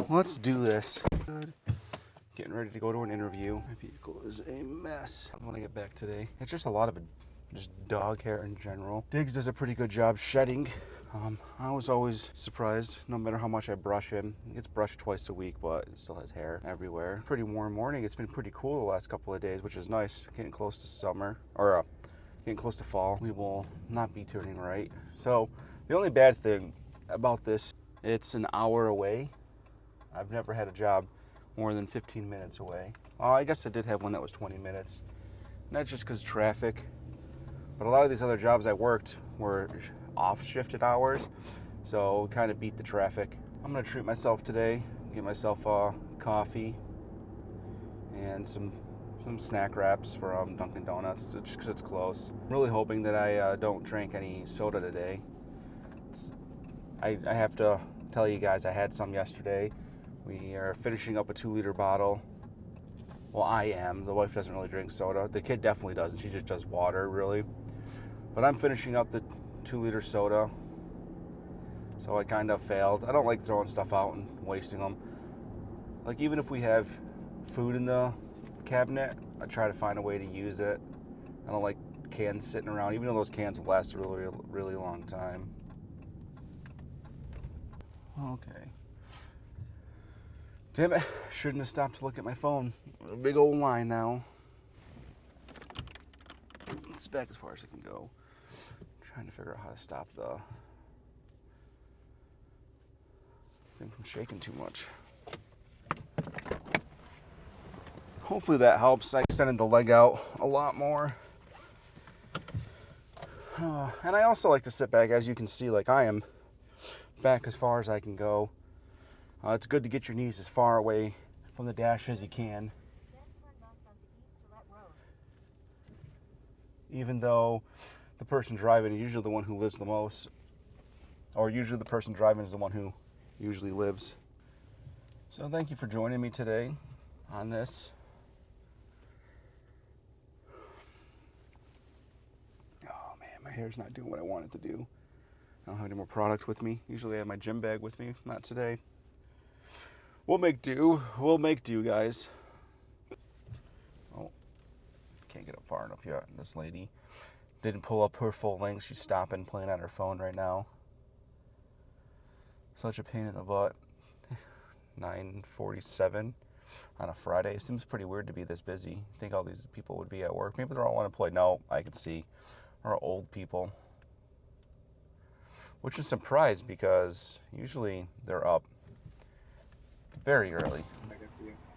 let's do this. Good. Getting ready to go to an interview. My vehicle is a mess when I get back today. It's just a lot of just dog hair in general. Diggs does a pretty good job shedding. I was always surprised, no matter how much I brush him. He gets brushed twice a week, but it still has hair everywhere. Pretty warm morning. It's been pretty cool the last couple of days, which is nice. Getting close to summer, or getting close to fall. We will not be turning right. So the only bad thing about this, it's an hour away. I've never had a job more than 15 minutes away. I guess I did have one that was 20 minutes. And that's just because traffic. But a lot of these other jobs I worked were off-shifted hours, so kind of beat the traffic. I'm gonna treat myself today, get myself a coffee and some snack wraps from Dunkin' Donuts, just because it's close. I'm really hoping that I don't drink any soda today. I have to tell you guys, I had some yesterday. We are finishing up a 2-liter bottle. Well, I am. The wife doesn't really drink soda. The kid definitely doesn't. She just does water, really. But I'm finishing up the 2-liter soda. So I kind of failed. I don't like throwing stuff out and wasting them. Like, even if we have food in the cabinet, I try to find a way to use it. I don't like cans sitting around, even though those cans will last a really, really long time. Okay. Damn it, shouldn't have stopped to look at my phone. A big old line now. It's back as far as I can go. Trying to figure out how to stop the thing from shaking too much. Hopefully that helps. I extended the leg out a lot more. And I also like to sit back, as you can see, like I am back as far as I can go. It's good to get your knees as far away from the dash as you can. Even though the person driving is usually the one who lives the most, or usually the person driving is the one who usually lives. So thank you for joining me today on this. Oh man, my hair's not doing what I want it to do. I don't have any more product with me. Usually I have my gym bag with me, not today. We'll make do. We'll make do, guys. Oh, can't get up far enough yet. This lady didn't pull up her full length. She's stopping, playing on her phone right now. Such a pain in the butt. 9:47 on a Friday. It seems pretty weird to be this busy. I think all these people would be at work. Maybe they're all unemployed. No, I can see. Or old people. Which is surprised because usually they're up very early.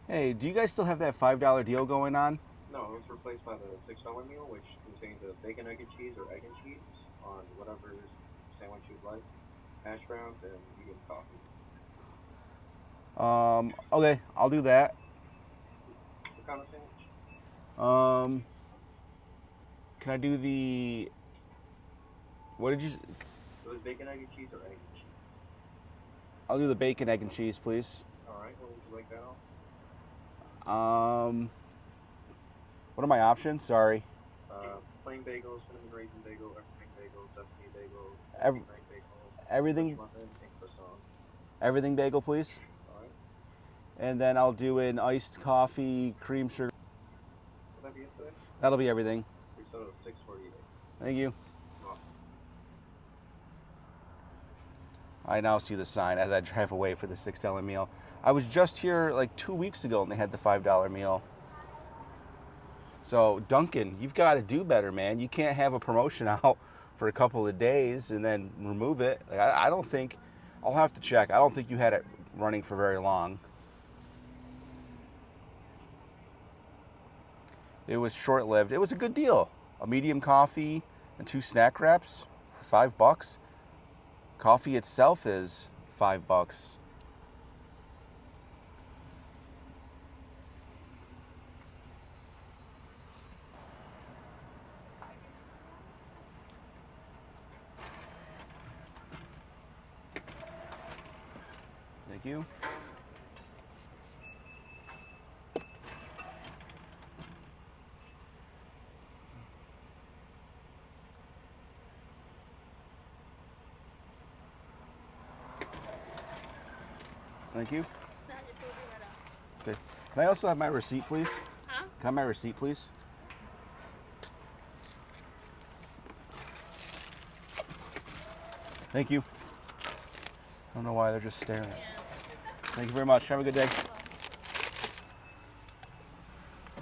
Hey, do you guys still have that $5 deal going on? No, it was replaced by the $6 meal, which contains a bacon, egg, and cheese, or egg and cheese on whatever sandwich you'd like, hash browns, and vegan coffee. Okay, I'll do that. What kind of sandwich? Can I do the... What did you... It was bacon, egg, and cheese, or egg and cheese? I'll do the bacon, egg, and cheese, please. Alright, what would you like that on? What are my options? Sorry. Plain bagels, cinnamon raisin bagel, everything bagel, sesame bagel, bagel. Everything? Everything bagel, please. Alright. And then I'll do an iced coffee, cream sugar. Will that be it today? That'll be everything. $6.48. Thank you. I now see the sign as I drive away for the $6 meal. I was just here like 2 weeks ago and they had the $5 meal. So Dunkin', you've got to do better, man. You can't have a promotion out for a couple of days and then remove it. Like, I don't think, I'll have to check. I don't think you had it running for very long. It was short-lived. It was a good deal. A medium coffee and 2 snack wraps for $5. Coffee itself is $5. Thank you. Thank you. Okay. Can I also have my receipt, please? Huh? Can I have my receipt, please? Thank you. I don't know why they're just staring. Thank you very much. Have a good day.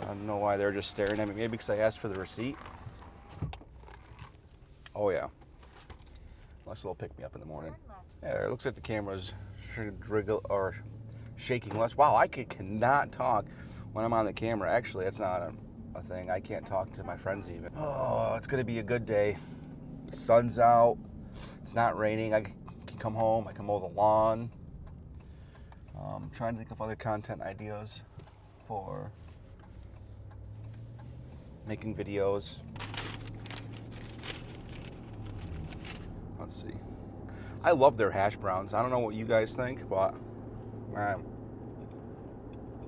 I don't know why they're just staring at me. Maybe because I asked for the receipt. Oh yeah. Nice little pick me up in the morning. Yeah, it looks like the camera's shaking less. Wow, I cannot talk when I'm on the camera. Actually, that's not a thing. I can't talk to my friends even. Oh, it's gonna be a good day. The sun's out. It's not raining. I can come home. I can mow the lawn. Trying to think of other content ideas for making videos. Let's see. I love their hash browns. I don't know what you guys think, but man,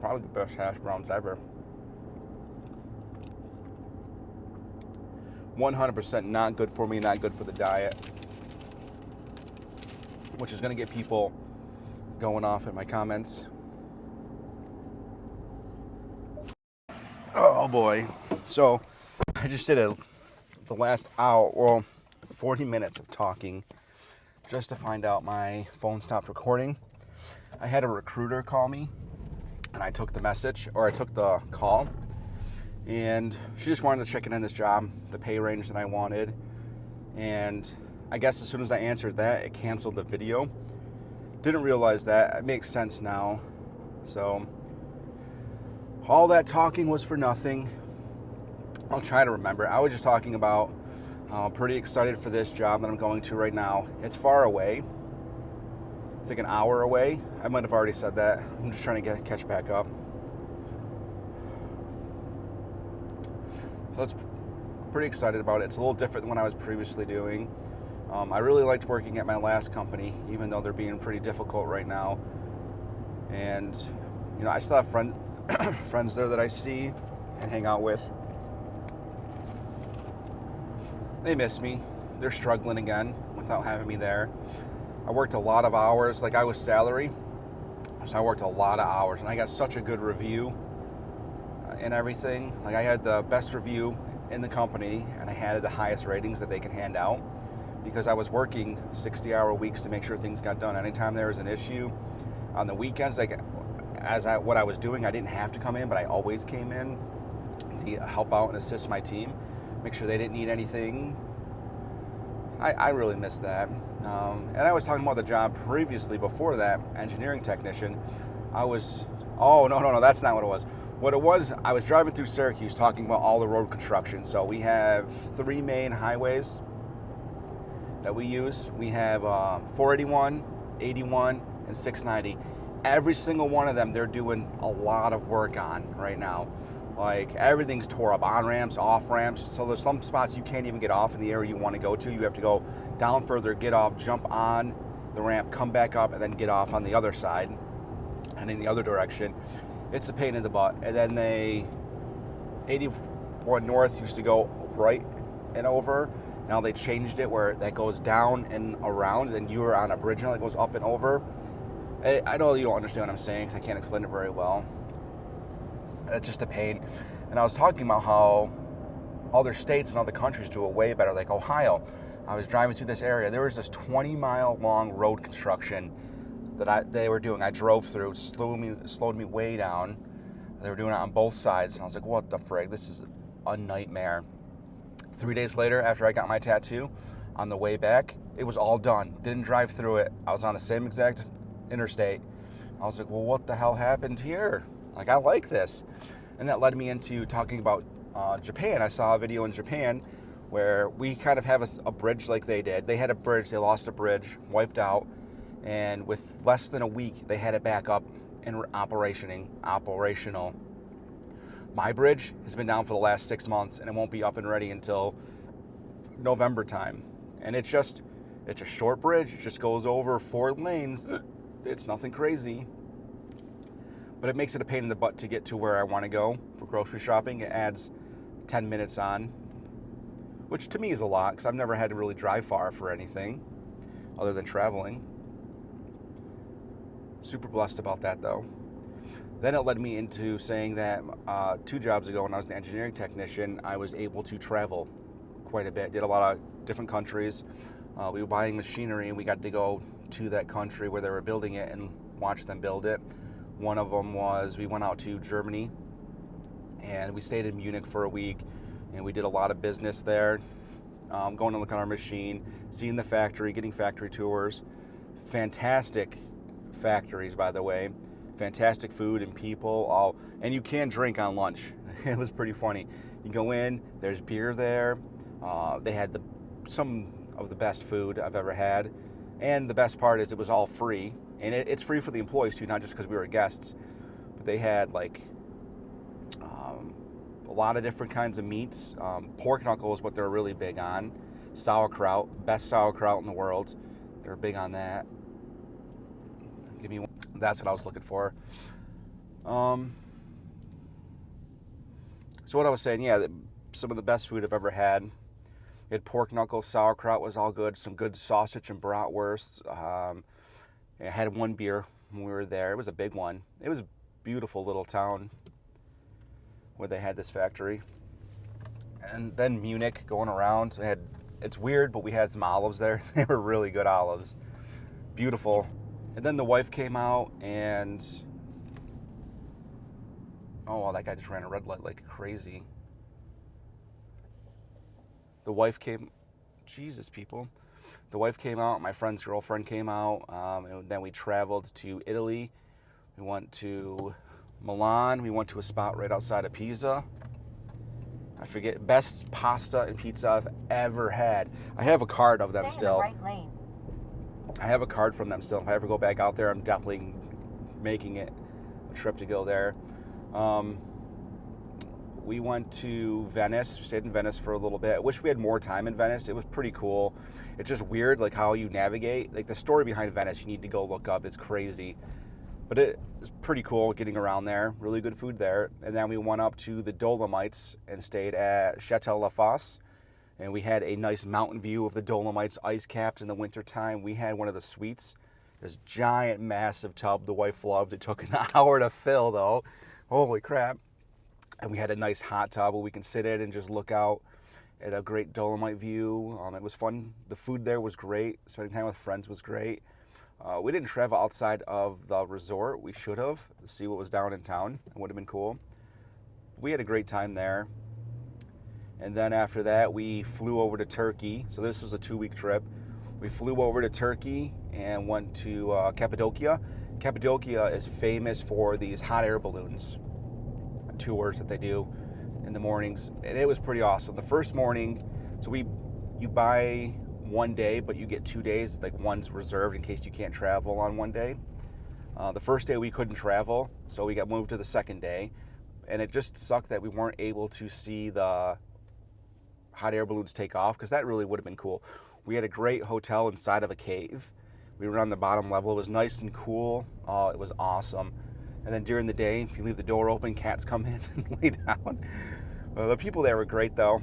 probably the best hash browns ever. 100% not good for me, not good for the diet, which is going to get people going off in my comments. Oh boy. So I just did the last hour, well, 40 minutes of talking just to find out my phone stopped recording. I had a recruiter call me and I took the message, or I took the call, and she just wanted to check in on this job, the pay range that I wanted. And I guess as soon as I answered that, it canceled the video. Didn't realize that. It makes sense now. So all that talking was for nothing. I'll try to remember. I was just talking about pretty excited for this job that I'm going to right now. It's far away. It's like an hour away. I might have already said that. I'm just trying to catch back up. So that's pretty excited about it. It's a little different than what I was previously doing. I really liked working at my last company, even though they're being pretty difficult right now. And you know, I still have friends there that I see and hang out with. They miss me. They're struggling again without having me there. I worked a lot of hours. Like, I was salary, so I worked a lot of hours, and I got such a good review and everything. Like, I had the best review in the company, and I had the highest ratings that they can hand out because I was working 60-hour weeks to make sure things got done. Anytime there was an issue on the weekends, like what I was doing, I didn't have to come in, but I always came in to help out and assist my team, make sure they didn't need anything. I really missed that. And I was talking about the job previously before that, engineering technician. No, that's not what it was. What it was, I was driving through Syracuse talking about all the road construction. So we have 3 main highways that we use. We have 481, 81, and 690. Every single one of them, they're doing a lot of work on right now. Like, everything's tore up, on-ramps, off-ramps. So there's some spots you can't even get off in the area you want to go to. You have to go down further, get off, jump on the ramp, come back up, and then get off on the other side and in the other direction. It's a pain in the butt. And then 81 North used to go right and over. Now they changed it where that goes down and around, and then you are on a bridge now that goes up and over. I know you don't understand what I'm saying because I can't explain it very well. It's just a pain. And I was talking about how other states and other countries do it way better. Like Ohio, I was driving through this area. There was this 20-mile long road construction that they were doing. I drove through, slowed me way down. They were doing it on both sides. And I was like, what the frig? This is a nightmare. 3 days later, after I got my tattoo, on the way back, it was all done. Didn't drive through it. I was on the same exact interstate. I was like, well, what the hell happened here? Like, I like this. And that led me into talking about Japan. I saw a video in Japan where we kind of have a bridge like they did. They had a bridge, they lost a bridge, wiped out, and with less than a week, they had it back up and operational. My bridge has been down for the last 6 months, and it won't be up and ready until November time. And it's a short bridge. It just goes over 4 lanes. It's nothing crazy. But it makes it a pain in the butt to get to where I want to go for grocery shopping. It adds 10 minutes on, which to me is a lot because I've never had to really drive far for anything other than traveling. Super blessed about that, though. Then it led me into saying that 2 jobs ago when I was an engineering technician, I was able to travel quite a bit. Did a lot of different countries. We were buying machinery and we got to go to that country where they were building it and watch them build it. One of them was we went out to Germany and we stayed in Munich for a week and we did a lot of business there. Going to look at our machine, seeing the factory, getting factory tours. Fantastic factories, by the way. Fantastic food and people. And you can drink on lunch. It was pretty funny. You go in, there's beer there. They had some of the best food I've ever had. And the best part is it was all free. And it's free for the employees too, not just because we were guests. But they had like a lot of different kinds of meats. Pork knuckle is what they're really big on. Sauerkraut, best sauerkraut in the world. They're big on that. Give me one. That's what I was looking for. So what I was saying, yeah, some of the best food I've ever had. We had pork knuckles, sauerkraut was all good. Some good sausage and bratwurst. I had one beer when we were there. It was a big one. It was a beautiful little town where they had this factory. And then Munich, going around. It's weird, but we had some olives there. They were really good olives. Beautiful. And then the wife came out and, oh, that guy just ran a red light like crazy. The wife came, Jesus, people. The wife came out, my friend's girlfriend came out, and then we traveled to Italy. We went to Milan. We went to a spot right outside of Pisa. I forget, best pasta and pizza I've ever had. I have a card of them still. Stay in the right lane. I have a card from them still. If I ever go back out there, I'm definitely making it a trip to go there. We went to Venice, stayed in Venice for a little bit. I wish we had more time in Venice. It was pretty cool. It's just weird, like how you navigate. Like the story behind Venice, you need to go look up. It's crazy. But it's pretty cool getting around there. Really good food there. And then we went up to the Dolomites and stayed at Chateau La Fosse. And we had a nice mountain view of the Dolomites, ice-capped in the wintertime. We had one of the suites, this giant, massive tub the wife loved. It took an hour to fill, though. Holy crap. And we had a nice hot tub where we can sit in and just look out at a great Dolomite view. It was fun. The food there was great. Spending time with friends was great. We didn't travel outside of the resort. We should have to see what was down in town. It would have been cool. We had a great time there. And then after that, we flew over to Turkey. So this was a 2-week trip. We flew over to Turkey and went to Cappadocia. Cappadocia is famous for these hot air balloons tours that they do in the mornings. And it was pretty awesome. The first morning, so you buy one day, but you get 2 days. Like one's reserved in case you can't travel on one day. The first day we couldn't travel, so we got moved to the second day. And it just sucked that we weren't able to see the hot air balloons take off, because that really would have been cool. We had a great hotel inside of a cave. We were on the bottom level. It was nice and cool. It was awesome. And then during the day, if you leave the door open, cats come in and lay down. The people there were great, though.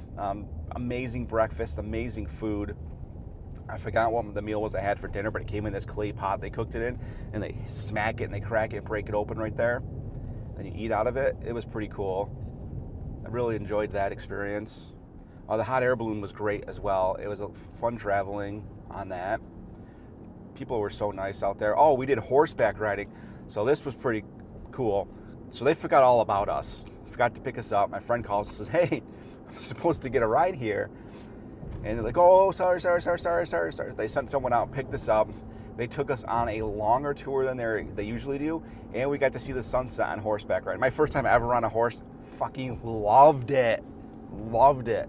Amazing breakfast, amazing food. I forgot what the meal was I had for dinner, but it came in this clay pot they cooked it in, and they smack it and they crack it and break it open right there. Then you eat out of it. It was pretty cool. I really enjoyed that experience. The hot air balloon was great as well. It was fun traveling on that. People were so nice out there. Oh, we did horseback riding. So this was pretty cool. So they forgot all about us. Forgot to pick us up. My friend calls and says, hey, I'm supposed to get a ride here. And they're like, oh, sorry. They sent someone out, picked us up. They took us on a longer tour than they usually do. And we got to see the sunset on horseback riding. My first time ever on a horse. Fucking loved it. Loved it.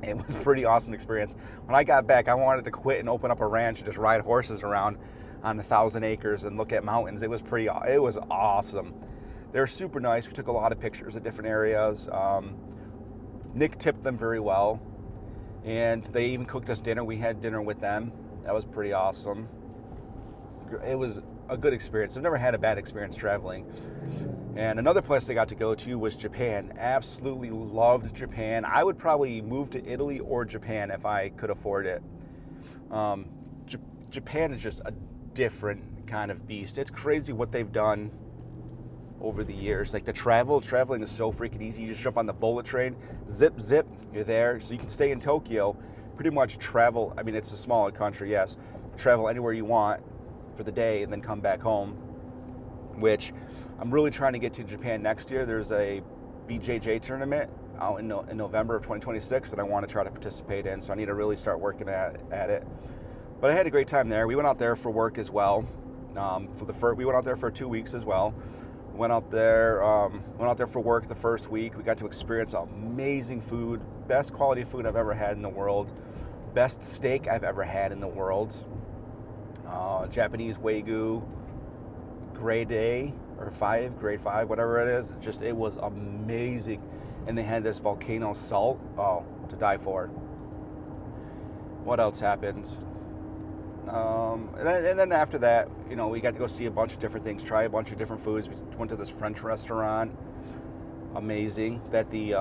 It was a pretty awesome experience. When I got back, I wanted to quit and open up a ranch and just ride horses around on 1,000 acres and look at mountains. It was awesome. They were super nice. We took a lot of pictures of different areas. Nick tipped them very well. And they even cooked us dinner. We had dinner with them. That was pretty awesome. It was a good experience. I've never had a bad experience traveling. And another place I got to go to was Japan. Absolutely loved Japan. I would probably move to Italy or Japan if I could afford it. Japan is just a different kind of beast. It's crazy what they've done over the years. Like traveling is so freaking easy. You just jump on the bullet train, zip, you're there. So you can stay in Tokyo, pretty much travel. I mean, it's a smaller country, yes. Travel anywhere you want for the day and then come back home, which I'm really trying to get to Japan next year. There's a BJJ tournament out in November of 2026 that I want to try to participate in, so I need to really start working at it. But I had a great time there. We went out there for work as well. We went out there for 2 weeks as well. Went out there for work the first week. We got to experience amazing food, best quality food I've ever had in the world, best steak I've ever had in the world. Japanese Wagyu, grade 5, whatever it is. It was amazing. And they had this volcano salt, to die for. What else happened? And then after that, we got to go see a bunch of different things, try a bunch of different foods. We went to this French restaurant, amazing, that the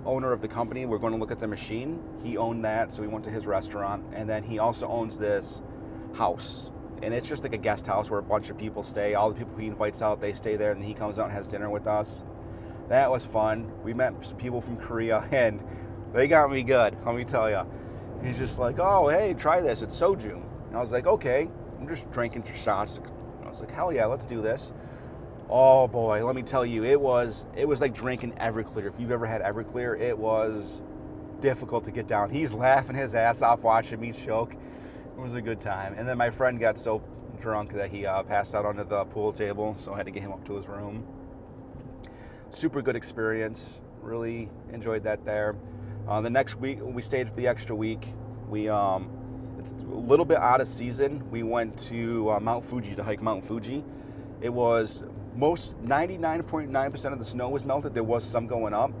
owner of the company, we're going to look at the machine. He owned that, so we went to his restaurant. And then he also owns this house. And it's just like a guest house where a bunch of people stay. All the people he invites out, they stay there, and he comes out and has dinner with us. That was fun. We met some people from Korea, and they got me good, let me tell you. He's just like, oh, hey, try this. It's soju. And I was like, okay. I'm just drinking shots. I was like, hell yeah, let's do this. Oh, boy, let me tell you, it was like drinking Everclear. If you've ever had Everclear, it was difficult to get down. He's laughing his ass off watching me choke. It was a good time. And then my friend got so drunk that he passed out onto the pool table, so I had to get him up to his room. Super good experience. Really enjoyed that there. The next week, we stayed for the extra week. It's a little bit out of season. We went to Mount Fuji to hike Mount Fuji. It was 99.9% of the snow was melted. There was some going up.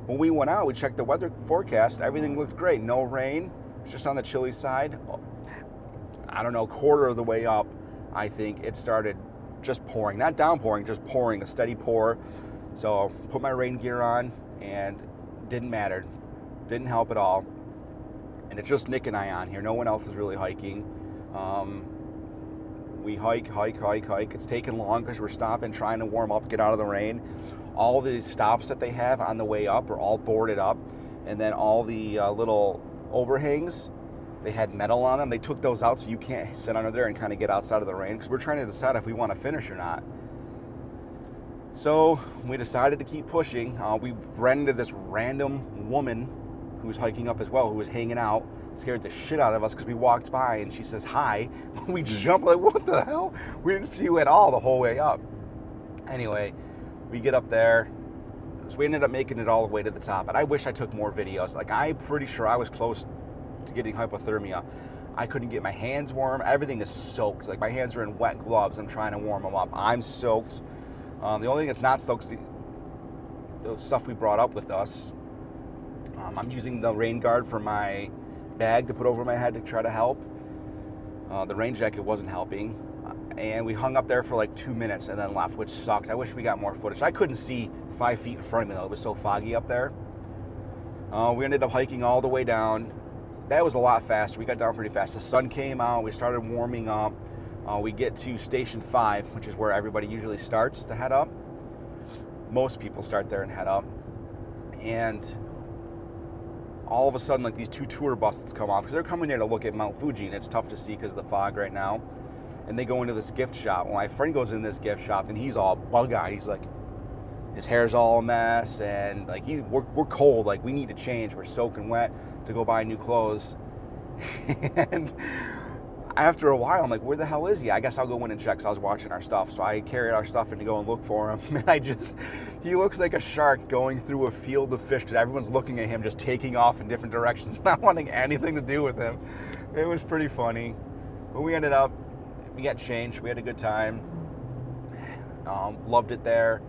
When we went out, we checked the weather forecast. Everything looked great. No rain. It was just on the chilly side. I don't know, quarter of the way up, I think it started just pouring. Not downpouring, just pouring, a steady pour. So put my rain gear on, and didn't matter. Didn't help at all. And it's just Nick and I on here. No one else is really hiking. We hike. It's taking long because we're stopping, trying to warm up, get out of the rain. All these stops that they have on the way up are all boarded up. And then all the little overhangs, they had metal on them. They took those out so you can't sit under there and kind of get outside of the rain, because we're trying to decide if we want to finish or not. So we decided to keep pushing. We ran into this random woman who was hiking up as well, who was hanging out. Scared the shit out of us because we walked by and she says hi. We jumped like, what the hell? We didn't see you at all the whole way up. Anyway, we get up there. So we ended up making it all the way to the top. And I wish I took more videos. Like, I'm pretty sure I was close to getting hypothermia. I couldn't get my hands warm. Everything is soaked. Like, my hands are in wet gloves. I'm trying to warm them up. I'm soaked. The only thing that's not soaked is the stuff we brought up with us. I'm using the rain guard for my bag to put over my head to try to help. The rain jacket wasn't helping. And we hung up there for like 2 minutes and then left, which sucked. I wish we got more footage. I couldn't see 5 feet in front of me, though. It was so foggy up there. We ended up hiking all the way down. That was a lot faster. We got down pretty fast. The sun came out. We started warming up. We get to Station 5, which is where everybody usually starts to head up. Most people start there and head up. And all of a sudden, like, these two tour buses come off, because they're coming there to look at Mount Fuji, and it's tough to see because of the fog right now. And they go into this gift shop. Well, my friend goes in this gift shop, and he's all bug-eyed. He's like, his hair's all a mess, and like, we're cold. Like, we need to change. We're soaking wet to go buy new clothes. And after a while, I'm like, where the hell is he? I guess I'll go in and check. So I was watching our stuff. So I carried our stuff in to go and look for him. And he looks like a shark going through a field of fish, because everyone's looking at him, just taking off in different directions, not wanting anything to do with him. It was pretty funny. But we got changed. We had a good time. Loved it there.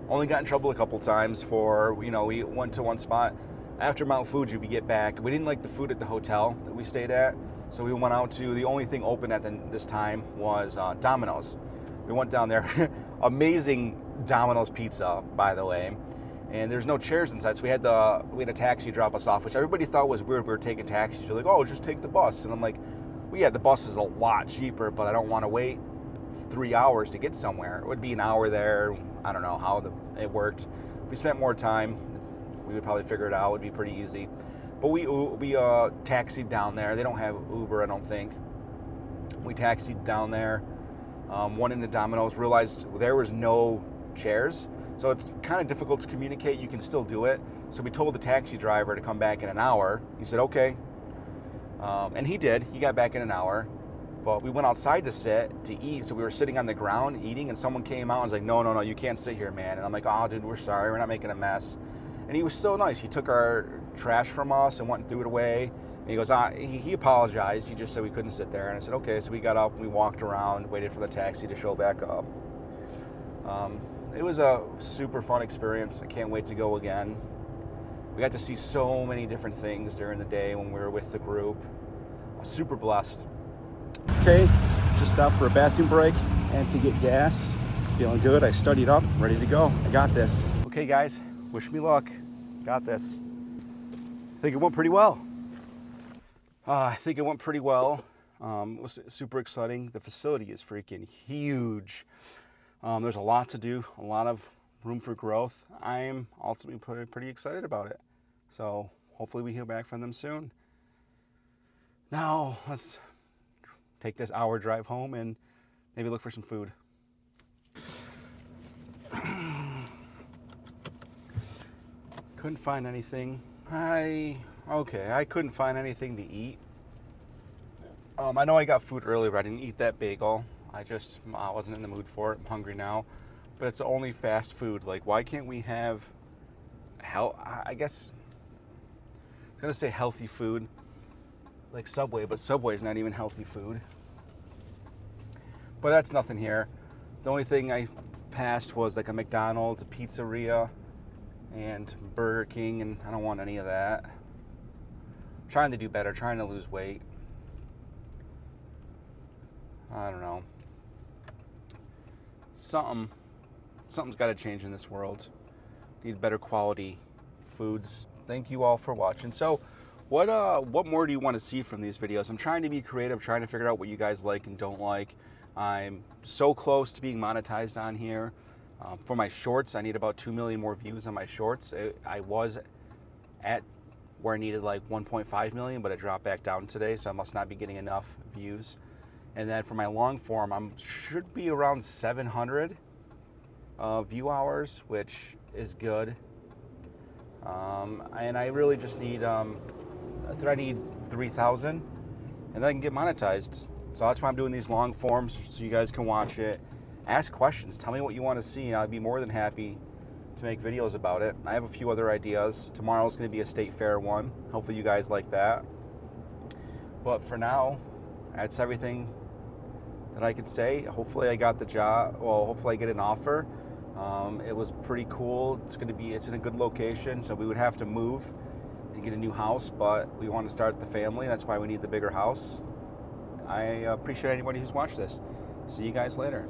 Only got in trouble a couple times for, we went to one spot. After Mount Fuji, we get back. We didn't like the food at the hotel that we stayed at. So we went out to, the only thing open at this time was Domino's. We went down there. Amazing Domino's pizza, by the way. And there's no chairs inside, so we had a taxi drop us off, which everybody thought was weird. We were taking taxis. You're like, oh, just take the bus. And I'm like, well, yeah, the bus is a lot cheaper, but I don't want to wait 3 hours to get somewhere. It would be an hour there. I don't know how it worked. If we spent more time, we would probably figure it out. It would be pretty easy. But we taxied down there. They don't have Uber, I don't think. We taxied down there, went into Domino's, realized there was no chairs. So it's kind of difficult to communicate. You can still do it. So we told the taxi driver to come back in an hour. He said, okay. And he did. He got back in an hour. But we went outside to sit, to eat. So we were sitting on the ground eating, and someone came out and was like, no, you can't sit here, man. And I'm like, oh, dude, we're sorry. We're not making a mess. And he was so nice. He took our trash from us and went and threw it away. And he goes, he apologized. He just said we couldn't sit there. And I said, okay. So we got up and we walked around, waited for the taxi to show back up. It was a super fun experience. I can't wait to go again. We got to see so many different things during the day when we were with the group. I was super blessed. Okay, just stopped for a bathroom break and to get gas. Feeling good. I studied up, ready to go. I got this. Okay, guys, wish me luck. Got this. I think it went pretty well. It was super exciting. The facility is freaking huge. There's a lot to do, a lot of room for growth. I'm ultimately pretty excited about it. So hopefully we hear back from them soon. Now let's take this hour drive home and maybe look for some food. Couldn't find anything. I couldn't find anything to eat. I know I got food earlier, but I didn't eat that bagel. I wasn't in the mood for it. I'm hungry now. But it's only fast food. Like, why can't we have I guess I was gonna say healthy food like Subway, but Subway's not even healthy food. But that's nothing here. The only thing I passed was like a McDonald's, a pizzeria, and Burger King, and I don't want any of that. I'm trying to do better, trying to lose weight. I don't know. Something's got to change in this world. Need better quality foods. Thank you all for watching. So, what more do you want to see from these videos? I'm trying to be creative, trying to figure out what you guys like and don't like. I'm so close to being monetized on here. For my shorts, I need about 2 million more views on my shorts. I was at where I needed like 1.5 million, but it dropped back down today, so I must not be getting enough views. And then for my long form, I should be around 700 view hours, which is good. And I really just need, I need 3,000, and then I can get monetized. So that's why I'm doing these long forms, so you guys can watch it. Ask questions. Tell me what you want to see, and I'd be more than happy to make videos about it. I have a few other ideas. Tomorrow's going to be a state fair one. Hopefully you guys like that. But for now, that's everything that I could say. Hopefully I got the job. Well, hopefully I get an offer. It was pretty cool. It's in a good location, so we would have to move and get a new house, but we want to start the family. That's why we need the bigger house. I appreciate anybody who's watched this. See you guys later.